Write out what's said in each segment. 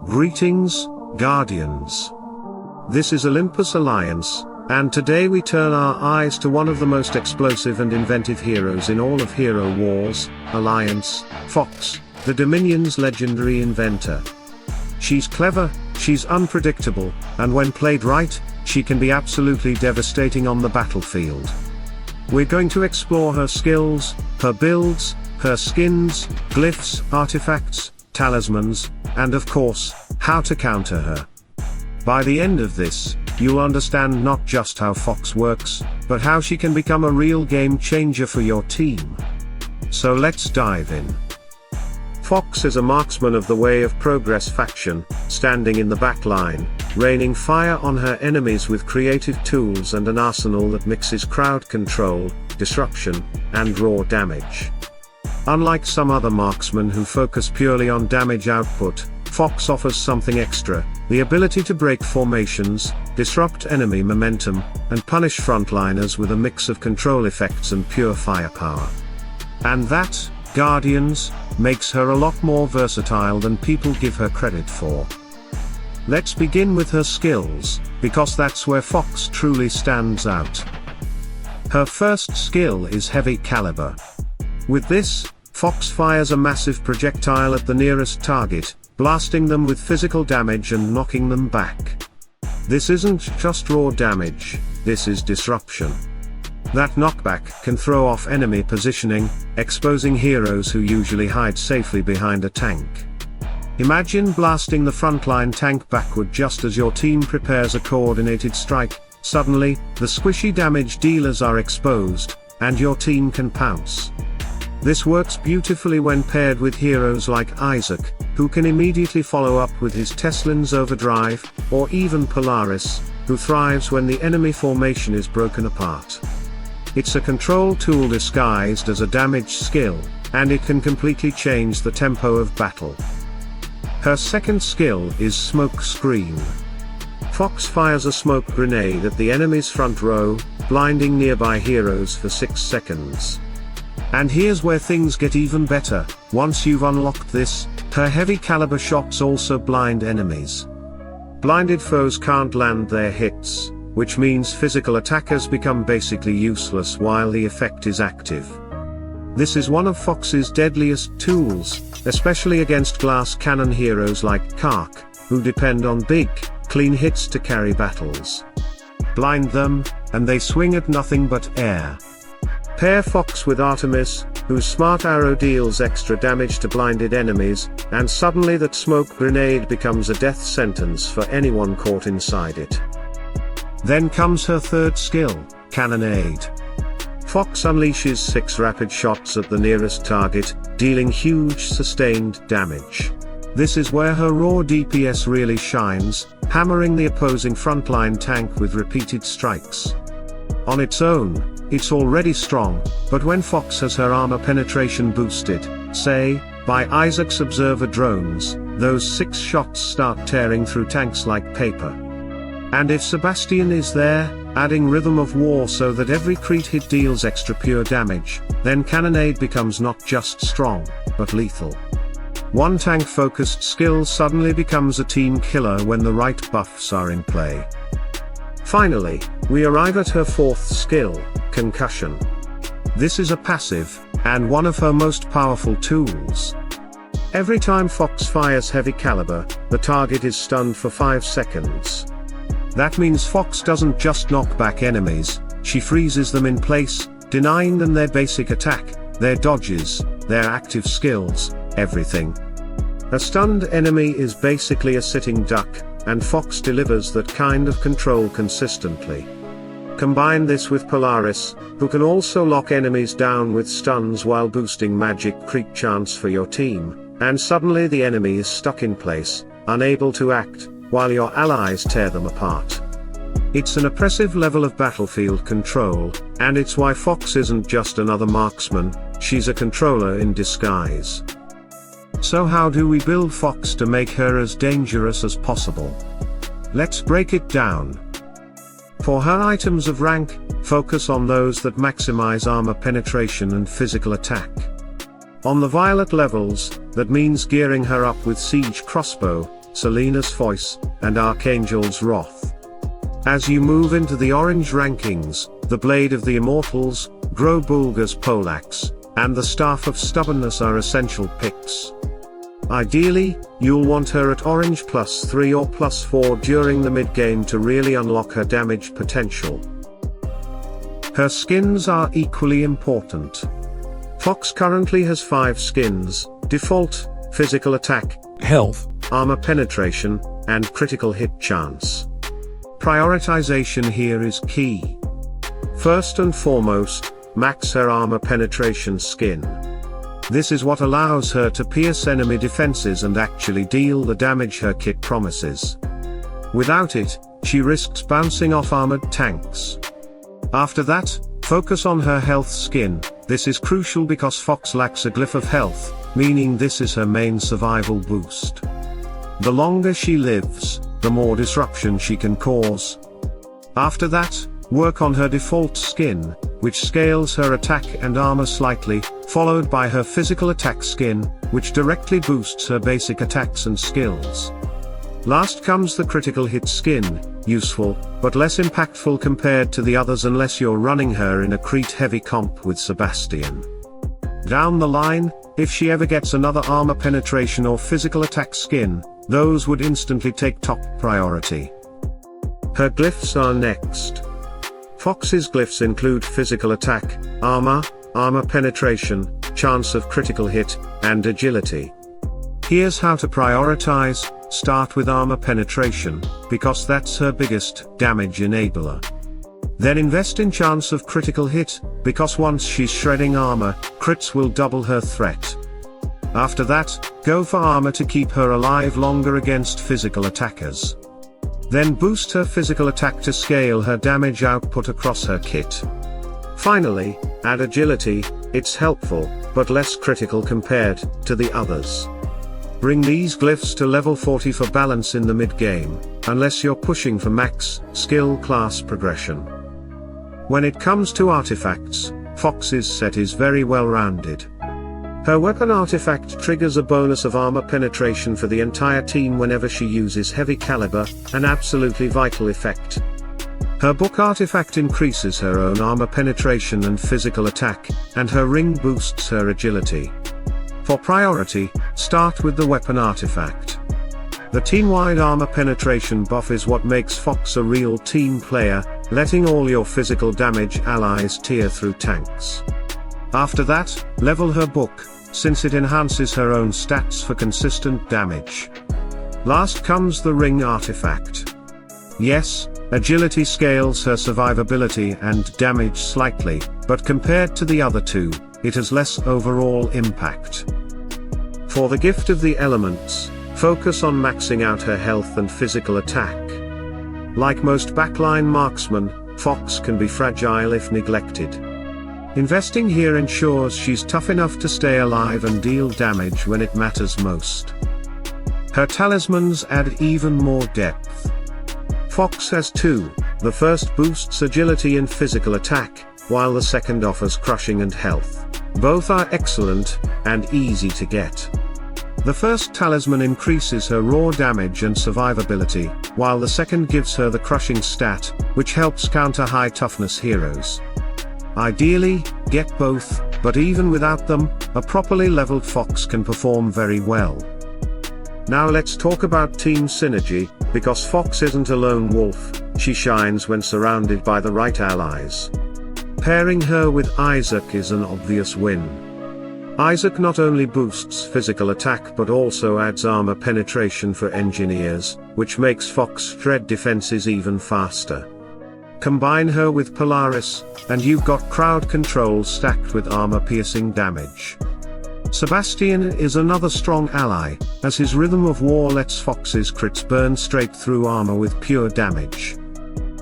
Greetings, Guardians. This is Olympus Alliance, and today we turn our eyes to one of the most explosive and inventive heroes in all of Hero Wars, Alliance, Fox, the Dominion's legendary inventor. She's clever, she's unpredictable, and when played right, she can be absolutely devastating on the battlefield. We're going to explore her skills, her builds, her skins, glyphs, artifacts, talismans, and of course, how to counter her. By the end of this, you'll understand not just how Fox works, but how she can become a real game changer for your team. So let's dive in. Fox is a marksman of the Way of Progress faction, standing in the back line, raining fire on her enemies with creative tools and an arsenal that mixes crowd control, disruption, and raw damage. Unlike some other marksmen who focus purely on damage output, Fox offers something extra, the ability to break formations, disrupt enemy momentum, and punish frontliners with a mix of control effects and pure firepower. And that, Guardians, makes her a lot more versatile than people give her credit for. Let's begin with her skills, because that's where Fox truly stands out. Her first skill is Heavy Caliber. With this, Fox fires a massive projectile at the nearest target, blasting them with physical damage and knocking them back. This isn't just raw damage, this is disruption. That knockback can throw off enemy positioning, exposing heroes who usually hide safely behind a tank. Imagine blasting the frontline tank backward just as your team prepares a coordinated strike. Suddenly, the squishy damage dealers are exposed, and your team can pounce. This works beautifully when paired with heroes like Isaac, who can immediately follow up with his Teslin's Overdrive, or even Polaris, who thrives when the enemy formation is broken apart. It's a control tool disguised as a damage skill, and it can completely change the tempo of battle. Her second skill is Smoke Screen. Fox fires a smoke grenade at the enemy's front row, blinding nearby heroes for 6 seconds. And here's where things get even better. Once you've unlocked this, her heavy caliber shots also blind enemies. Blinded foes can't land their hits, which means physical attackers become basically useless while the effect is active. This is one of Fox's deadliest tools, especially against glass cannon heroes like Kark, who depend on big, clean hits to carry battles. Blind them, and they swing at nothing but air. Pair Fox with Artemis, whose smart arrow deals extra damage to blinded enemies, and suddenly that smoke grenade becomes a death sentence for anyone caught inside it. Then comes her third skill, Cannonade. Fox unleashes 6 rapid shots at the nearest target, dealing huge sustained damage. This is where her raw DPS really shines, hammering the opposing frontline tank with repeated strikes. On its own, it's already strong, but when Fox has her armor penetration boosted, say, by Isaac's observer drones, those 6 shots start tearing through tanks like paper. And if Sebastian is there, adding Rhythm of War so that every crit hit deals extra pure damage, then Cannonade becomes not just strong, but lethal. One tank-focused skill suddenly becomes a team killer when the right buffs are in play. Finally, we arrive at her fourth skill, Concussion. This is a passive, and one of her most powerful tools. Every time Fox fires Heavy Caliber, the target is stunned for 5 seconds. That means Fox doesn't just knock back enemies, she freezes them in place, denying them their basic attack, their dodges, their active skills, everything. A stunned enemy is basically a sitting duck, and Fox delivers that kind of control consistently. Combine this with Polaris, who can also lock enemies down with stuns while boosting magic crit chance for your team, and suddenly the enemy is stuck in place, unable to act, while your allies tear them apart. It's an oppressive level of battlefield control, and it's why Fox isn't just another marksman, she's a controller in disguise. So how do we build Fox to make her as dangerous as possible? Let's break it down. For her items of rank, focus on those that maximize armor penetration and physical attack. On the violet levels, that means gearing her up with siege crossbow, Selena's Voice, and Archangel's Wrath. As you move into the orange rankings, the Blade of the Immortals, Grobulga's Poleaxe, and the Staff of Stubbornness are essential picks. Ideally, you'll want her at orange +3 or +4 during the mid-game to really unlock her damage potential. Her skins are equally important. Fox currently has 5 skins: Default, Physical Attack, Health, Armor Penetration, and Critical Hit Chance. Prioritization here is key. First and foremost, max her Armor Penetration skin. This is what allows her to pierce enemy defenses and actually deal the damage her kit promises. Without it, she risks bouncing off armored tanks. After that, focus on her health skin. This is crucial because Fox lacks a glyph of health, meaning this is her main survival boost. The longer she lives, the more disruption she can cause. After that, work on her default skin, which scales her attack and armor slightly, followed by her physical attack skin, which directly boosts her basic attacks and skills. Last comes the critical hit skin, useful, but less impactful compared to the others unless you're running her in a crit heavy comp with Sebastian. Down the line, if she ever gets another armor penetration or physical attack skin, those would instantly take top priority. Her glyphs are next. Fox's glyphs include physical attack, armor penetration, chance of critical hit, and agility. Here's how to prioritize. Start with armor penetration, because that's her biggest damage enabler. Then invest in chance of critical hit, because once she's shredding armor, crits will double her threat. After that, go for armor to keep her alive longer against physical attackers. Then boost her physical attack to scale her damage output across her kit. Finally, add agility. It's helpful, but less critical compared to the others. Bring these glyphs to level 40 for balance in the mid-game, unless you're pushing for max skill class progression. When it comes to artifacts, Fox's set is very well-rounded. Her weapon artifact triggers a bonus of armor penetration for the entire team whenever she uses heavy caliber, an absolutely vital effect. Her book artifact increases her own armor penetration and physical attack, and her ring boosts her agility. For priority, start with the weapon artifact. The team-wide armor penetration buff is what makes Fox a real team player, letting all your physical damage allies tear through tanks. After that, level her book, since it enhances her own stats for consistent damage. Last comes the ring artifact. Yes, agility scales her survivability and damage slightly, but compared to the other two, it has less overall impact. For the gift of the elements, focus on maxing out her health and physical attack. Like most backline marksmen, Fox can be fragile if neglected. Investing here ensures she's tough enough to stay alive and deal damage when it matters most. Her talismans add even more depth. Fox has 2, the first boosts agility and physical attack, while the second offers crushing and health. Both are excellent, and easy to get. The first talisman increases her raw damage and survivability, while the second gives her the crushing stat, which helps counter high toughness heroes. Ideally, get both, but even without them, a properly leveled Fox can perform very well. Now let's talk about team synergy, because Fox isn't a lone wolf, she shines when surrounded by the right allies. Pairing her with Isaac is an obvious win. Isaac not only boosts physical attack but also adds armor penetration for engineers, which makes Fox shred defenses even faster. Combine her with Polaris, and you've got crowd control stacked with armor-piercing damage. Sebastian is another strong ally, as his rhythm of war lets Fox's crits burn straight through armor with pure damage.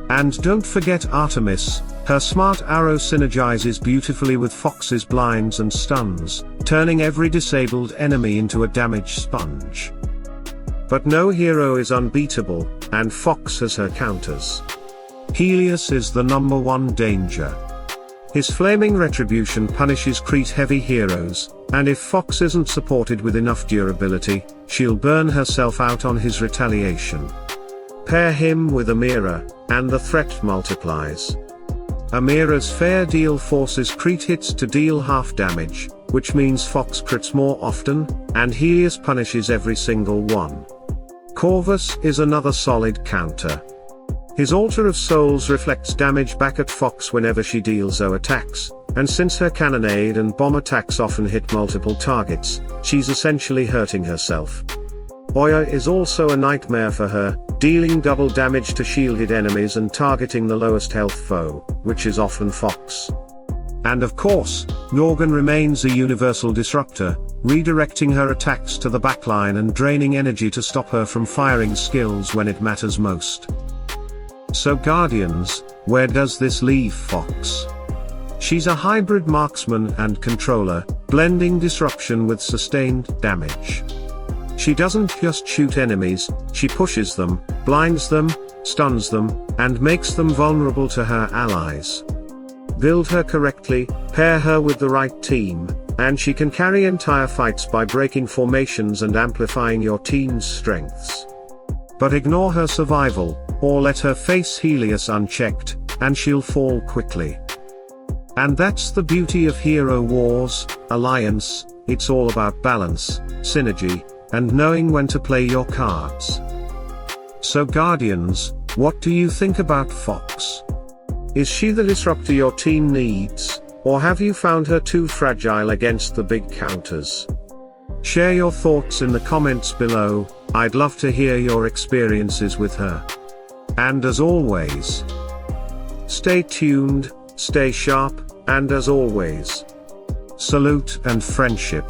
And don't forget Artemis, her smart arrow synergizes beautifully with Fox's blinds and stuns, turning every disabled enemy into a damage sponge. But no hero is unbeatable, and Fox has her counters. Helios is the #1 danger. His flaming retribution punishes Crete heavy heroes, and if Fox isn't supported with enough durability, she'll burn herself out on his retaliation. Pair him with Amira, and the threat multiplies. Amira's fair deal forces Crete hits to deal half damage, which means Fox crits more often, and Helios punishes every single one. Corvus is another solid counter. His Altar of Souls reflects damage back at Fox whenever she deals O attacks, and since her cannonade and bomb attacks often hit multiple targets, she's essentially hurting herself. Oya is also a nightmare for her, dealing double damage to shielded enemies and targeting the lowest health foe, which is often Fox. And of course, Norgan remains a universal disruptor, redirecting her attacks to the backline and draining energy to stop her from firing skills when it matters most. So Guardians, where does this leave Fox? She's a hybrid marksman and controller, blending disruption with sustained damage. She doesn't just shoot enemies, she pushes them, blinds them, stuns them, and makes them vulnerable to her allies. Build her correctly, pair her with the right team, and she can carry entire fights by breaking formations and amplifying your team's strengths. But ignore her survival, or let her face Helios unchecked, and she'll fall quickly. And that's the beauty of Hero Wars, Alliance, it's all about balance, synergy, and knowing when to play your cards. So Guardians, what do you think about Fox? Is she the disruptor your team needs, or have you found her too fragile against the big counters? Share your thoughts in the comments below, I'd love to hear your experiences with her. And as always, stay tuned, stay sharp, and as always, salute and friendship.